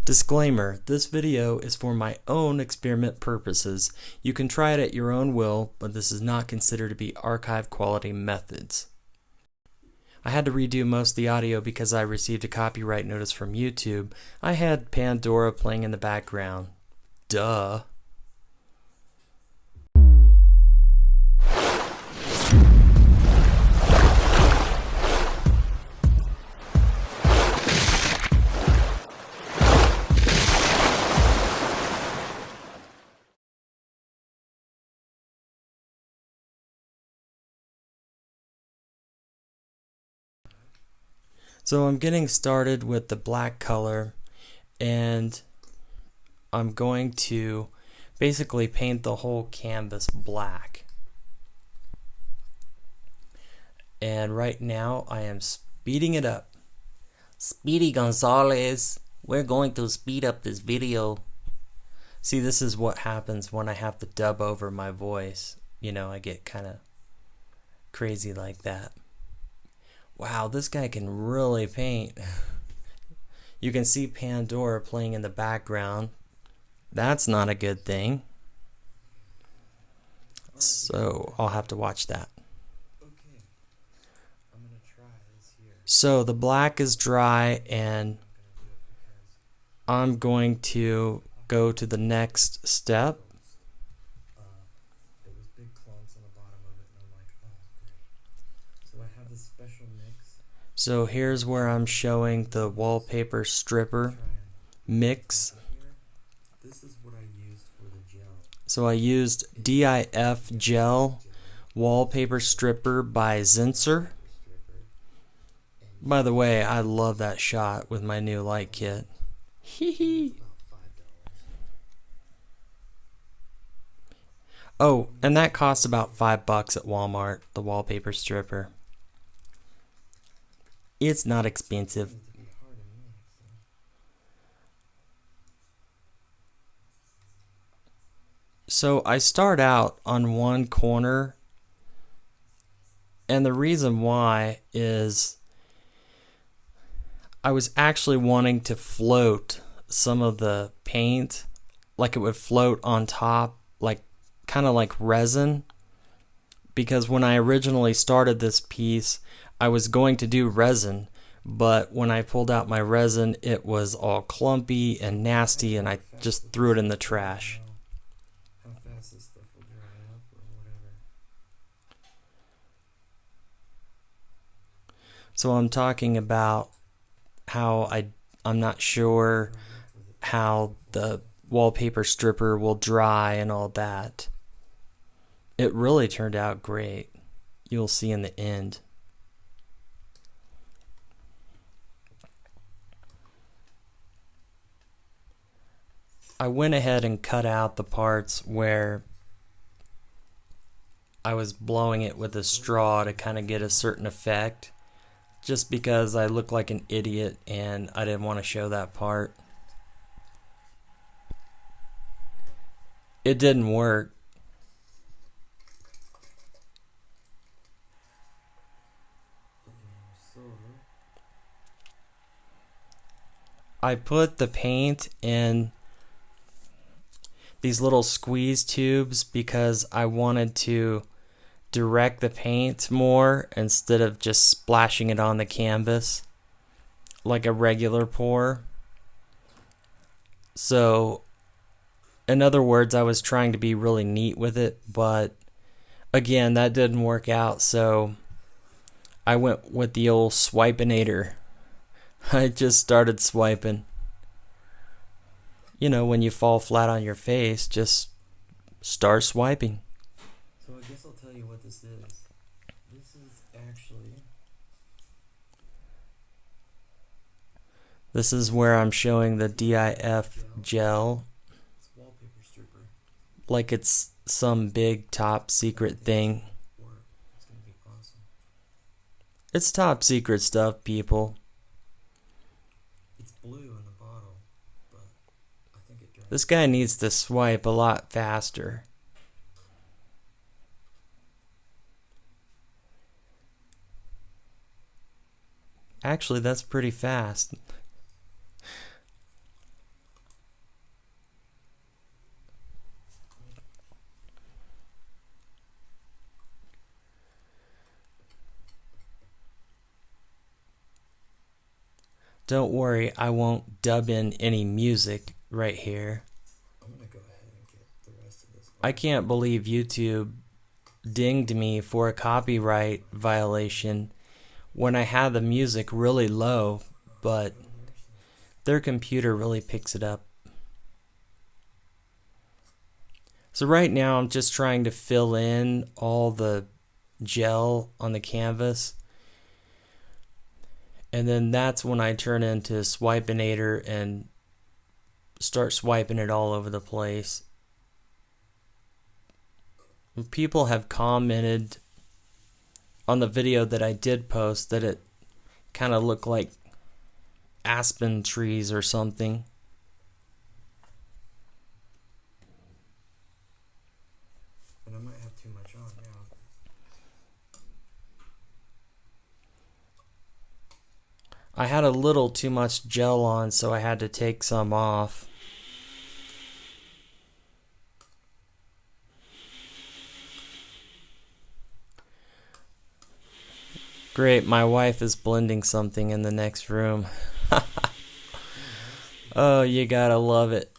Disclaimer, this video is for my own experiment purposes. You can try it at your own will, but this is not considered to be archive quality methods. I had to redo most of the audio because I received a copyright notice from YouTube. I had Pandora playing in the background. Duh. So I'm getting started with the black color, and I'm going to basically paint the whole canvas black. And right now I am speeding it up. Speedy Gonzalez, we're going to speed up this video. See, this is what happens when I have to dub over my voice. You know, I get kind of crazy like that. Wow, this guy can really paint. You can see Pandora playing in the background. That's not a good thing. So I'll have to watch that. Okay, I'm gonna try this here. So the black is dry, and I'm going to go to the next step. There was big clumps on the bottom of it, and I'm like, oh, great. So I have this special mix. So here's where I'm showing the wallpaper stripper mix. This is what I used for the gel. So I used DIF Gel Wallpaper Stripper by Zinsser. By the way, I love that shot with my new light kit. Hee hee. Oh, and that cost about $5 at Walmart, the wallpaper stripper. It's not expensive. So I start out on one corner, and the reason why is I was actually wanting to float some of the paint, like it would float on top, like kind of like resin, because when I originally started this piece I was going to do resin, but when I pulled out my resin it was all clumpy and nasty, and I just threw it in the trash. How fast this stuff will dry up or whatever. So I'm talking about how I'm not sure how the wallpaper stripper will dry and all that. It really turned out great. You'll see in the end. I went ahead and cut out the parts where I was blowing it with a straw to kind of get a certain effect, just because I look like an idiot and I didn't want to show that part. It didn't work. I put the paint in these little squeeze tubes because I wanted to direct the paint more instead of just splashing it on the canvas like a regular pour. So in other words, I was trying to be really neat with it, but again, that didn't work out, so I went with the old swipinator. I just started swiping. You know, when you fall flat on your face, just start swiping. So I guess I'll tell you what this is. This is actually... This is where I'm showing the DIF gel. It's wallpaper stripper. Like it's some big top secret thing. It's gonna be awesome. It's top secret stuff, people. It's blue in the bottle, but I think it dries. This guy needs to swipe a lot faster. Actually, that's pretty fast. Don't worry, I won't dub in any music right here. I'm gonna go ahead and get the rest of this. I can't believe YouTube dinged me for a copyright violation when I had the music really low, but their computer really picks it up. So right now I'm just trying to fill in all the gel on the canvas, and then that's when I turn into Swipinator and start swiping it all over the place. People have commented on the video that I did post that it kind of looked like aspen trees or something. And I might have too much on now. I had a little too much gel on, so I had to take some off. Great, my wife is blending something in the next room. Oh, you gotta love it.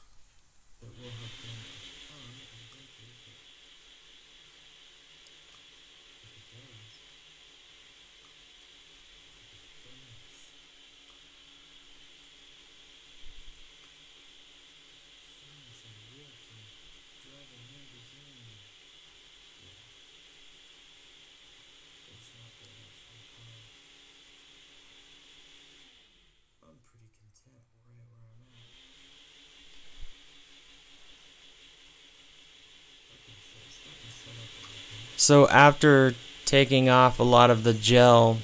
So after taking off a lot of the gel,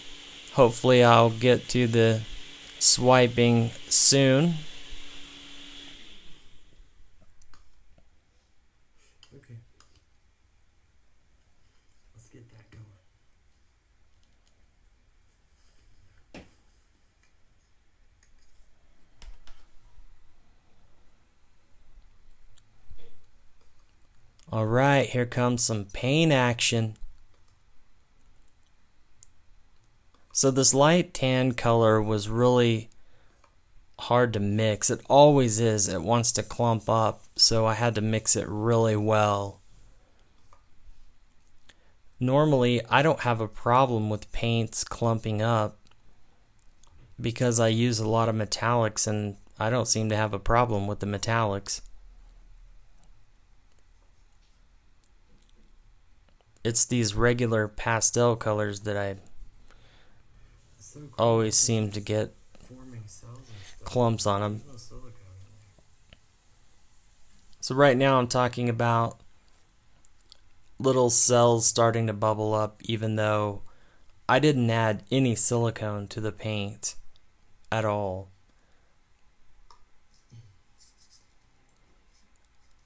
hopefully I'll get to the swiping soon. Okay. Let's get that going. Alright, here comes some paint action. So this light tan color was really hard to mix. It always is. It wants to clump up, so I had to mix it really well. Normally, I don't have a problem with paints clumping up because I use a lot of metallics and I don't seem to have a problem with the metallics. It's these regular pastel colors that I always seem to get clumps on them. So right now I'm talking about little cells starting to bubble up, even though I didn't add any silicone to the paint at all.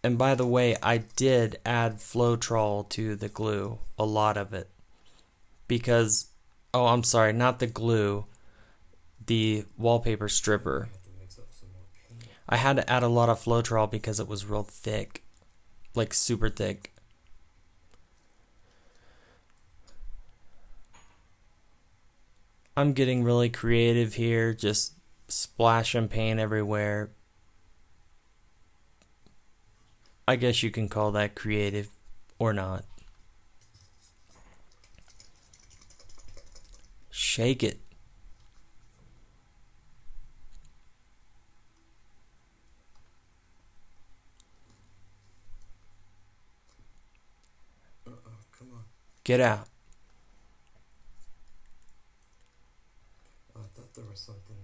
And by the way, I did add floetrol to the glue, a lot of it, because, oh, I'm sorry, not the glue, the wallpaper stripper. I had to add a lot of floetrol because it was real thick, like super thick. I'm getting really creative here, just splashing paint everywhere. I guess you can call that creative or not. Shake it. Come on. Get out. Oh, I thought there was something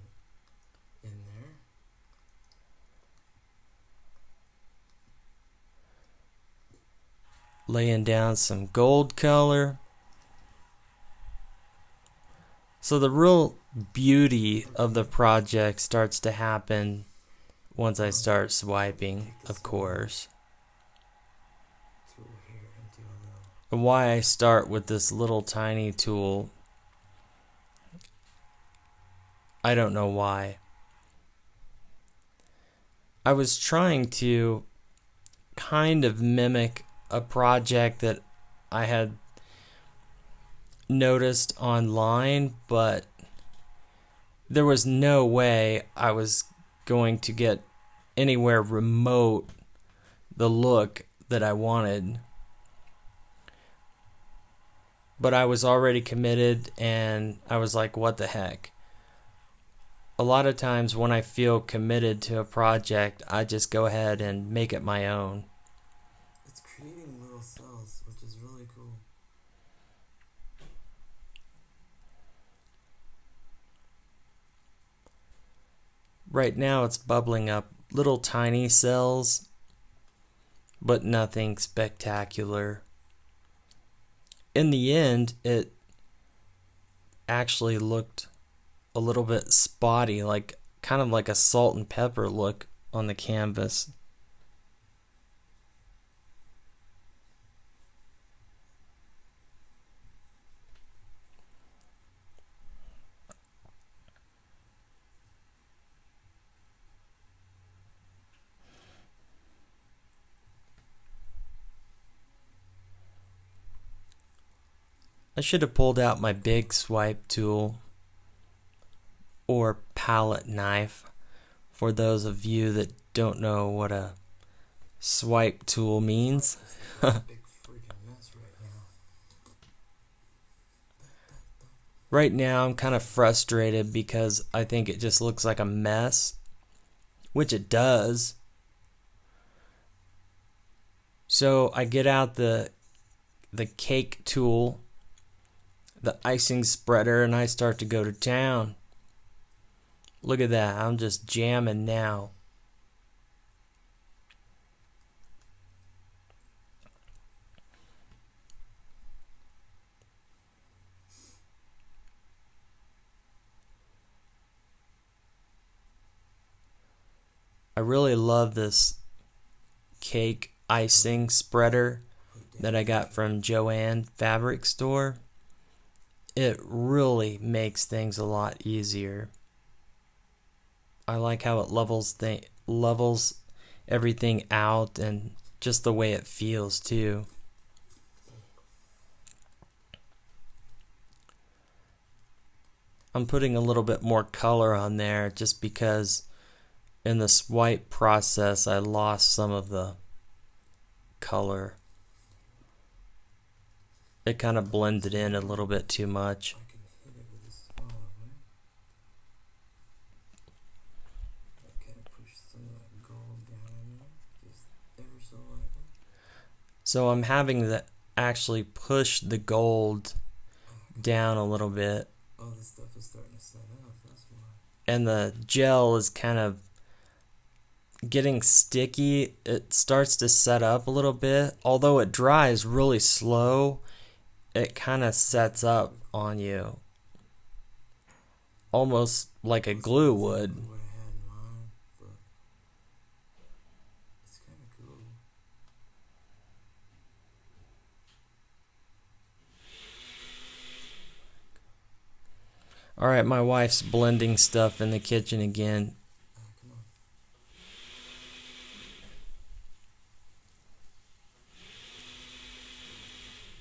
in there. Laying down some gold color. So the real beauty of the project starts to happen once I start swiping, of course. And why I start with this little tiny tool, I don't know why. I was trying to kind of mimic a project that I had noticed online, but there was no way I was going to get anywhere remote the look that I wanted. But I was already committed, and I was like, what the heck? A lot of times when I feel committed to a project, I just go ahead and make it my own. It's creating little cells, which is really cool. Right now it's bubbling up little tiny cells, but nothing spectacular. In the end, it actually looked a little bit spotty, like kind of like a salt and pepper look on the canvas. I should have pulled out my big swipe tool or palette knife for those of you that don't know what a swipe tool means. Big freaking mess right now. Right now I'm kind of frustrated because I think it just looks like a mess, which it does. So I get out the cake tool, the icing spreader, and I start to go to town. Look at that, I'm just jamming now. I really love this cake icing spreader that I got from JoAnn fabric store. It really makes things a lot easier. I like how it levels everything out, and just the way it feels too. I'm putting a little bit more color on there just because in the swipe process I lost some of the color. It kind of blended in a little bit too much. I can hit it with this spot, right? I kind of push some of that gold down in there, just ever so lightly. So I'm having to actually push the gold down a little bit. Oh, this stuff is starting to set up, that's why. And the gel is kind of getting sticky. It starts to set up a little bit. Although it dries really slow, it kind of sets up on you. Almost like a glue would. What I had in mind, but it's kind of cool. Alright, my wife's blending stuff in the kitchen again. Come on.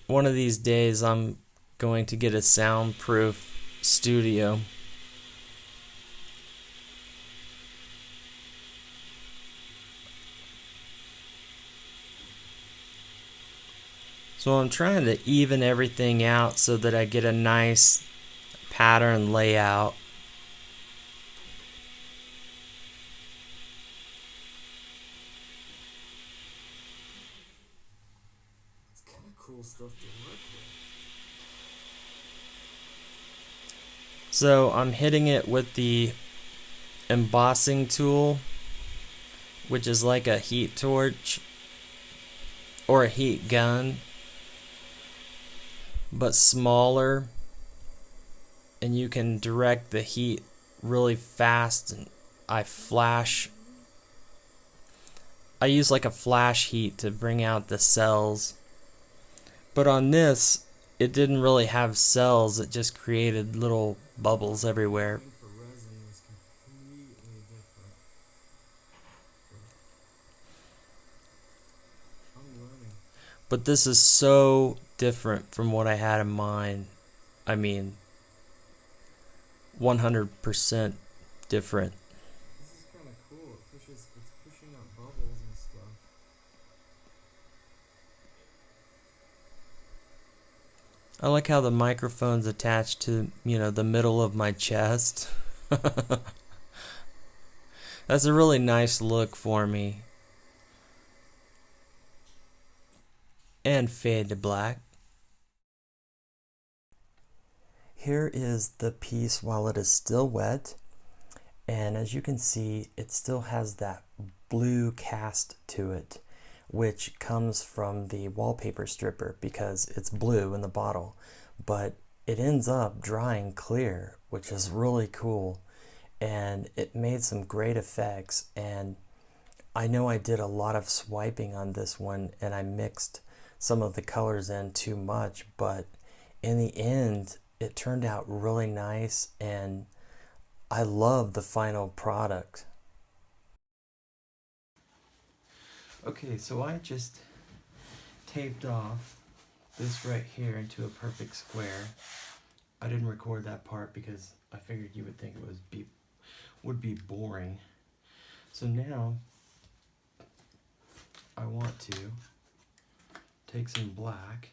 One of these days I'm going to get a soundproof studio. So I'm trying to even everything out so that I get a nice pattern layout. It's kind of cool stuff to work with. So I'm hitting it with the Embossing Tool, which is like a heat torch or a heat gun, but smaller, and you can direct the heat really fast. And I use like a flash heat to bring out the cells, but on this it didn't really have cells, it just created little bubbles everywhere. For resin is completely different. I'm learning. But this is so different from what I had in mind. I mean, 100% different. This is kind of cool. It's pushing out bubbles and stuff. I like how the microphone's attached to, the middle of my chest. That's a really nice look for me. And fade to black. Here is the piece while it is still wet, and as you can see, it still has that blue cast to it, which comes from the wallpaper stripper because it's blue in the bottle, but it ends up drying clear, which is really cool, and it made some great effects. And I know I did a lot of swiping on this one and I mixed some of the colors in too much, but in the end it turned out really nice and I love the final product. Okay, so I just taped off this right here into a perfect square. I didn't record that part because I figured you would think it would be boring. So now I want to take some black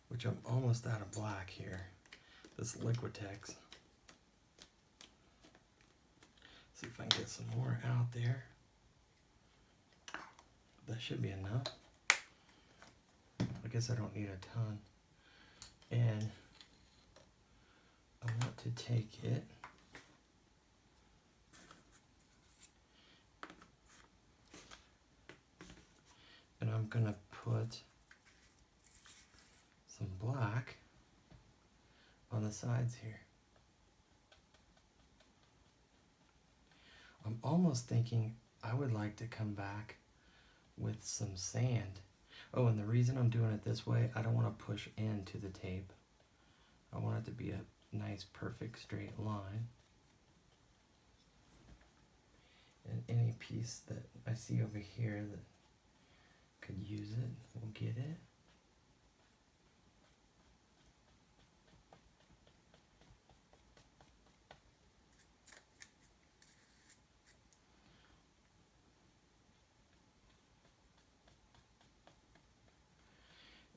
which I'm almost out of black here. This Liquitex. See if I can get some more out there. That should be enough. I guess I don't need a ton. And I want to take it and I'm gonna put some black on the sides here. I'm almost thinking I would like to come back with some sand. Oh, and the reason I'm doing it this way, I don't want to push into the tape. I want it to be a nice, perfect, straight line. And any piece that I see over here that could use it, we'll get it.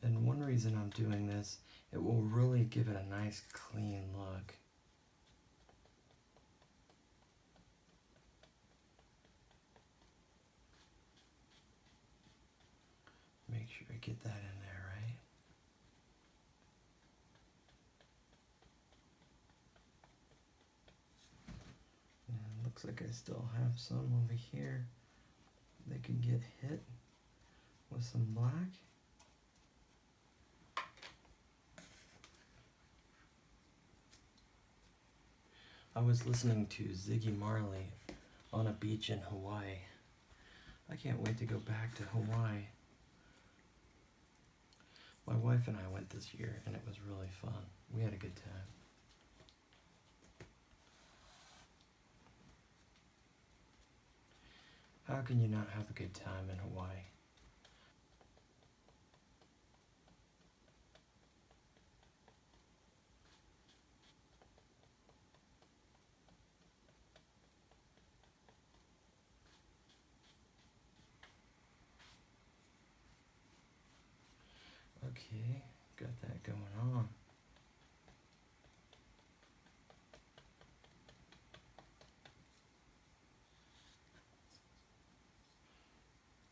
And one reason I'm doing this, it will really give it a nice clean look. Make sure I get that in there, right? And it looks like I still have some over here. They could get hit with some black. I was listening to Ziggy Marley on a beach in Hawaii. I can't wait to go back to Hawaii. My wife and I went this year and it was really fun. We had a good time. How can you not have a good time in Hawaii? Okay, got that going on.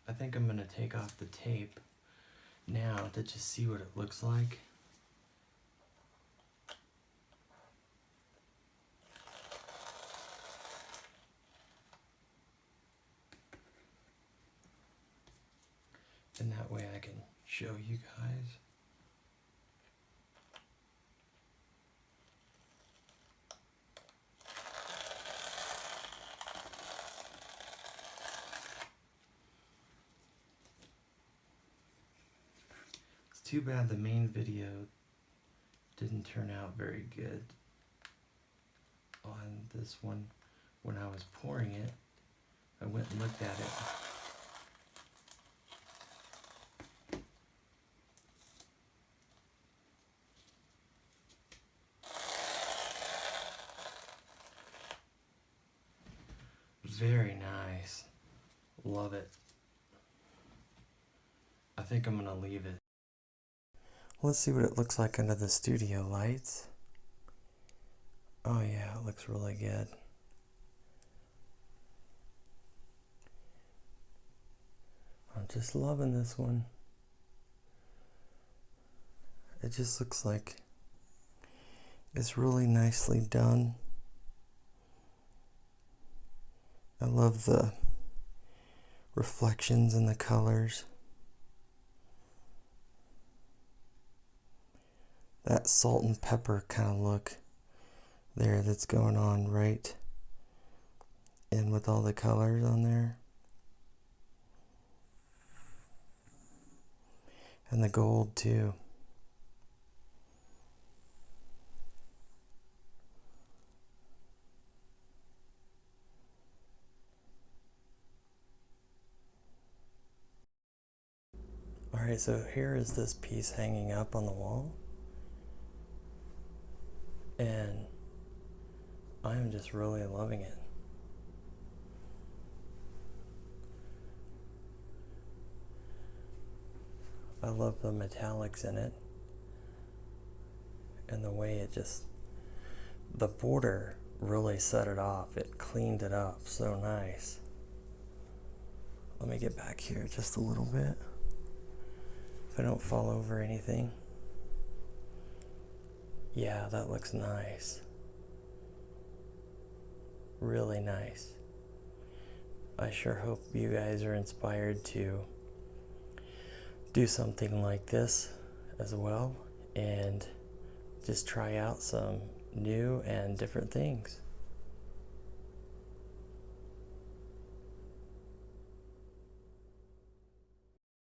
I think I'm gonna take off the tape now to just see what it looks like. And that way I can show you guys. It's too bad the main video didn't turn out very good on this one. When I was pouring it, I went and looked at it. Very nice. Love it. I think I'm gonna leave it. Let's see what it looks like under the studio lights. Oh yeah, it looks really good. I'm just loving this one. It just looks like it's really nicely done. I love the reflections and the colors. That salt and pepper kind of look there that's going on right in with all the colors on there. And the gold too. Alright, so here is this piece hanging up on the wall. And I'm just really loving it. I love the metallics in it. And the way it just, the border really set it off. It cleaned it up so nice. Let me get back here just a little bit. If I don't fall over anything. Yeah, that looks nice. Really nice. I sure hope you guys are inspired to do something like this as well and just try out some new and different things.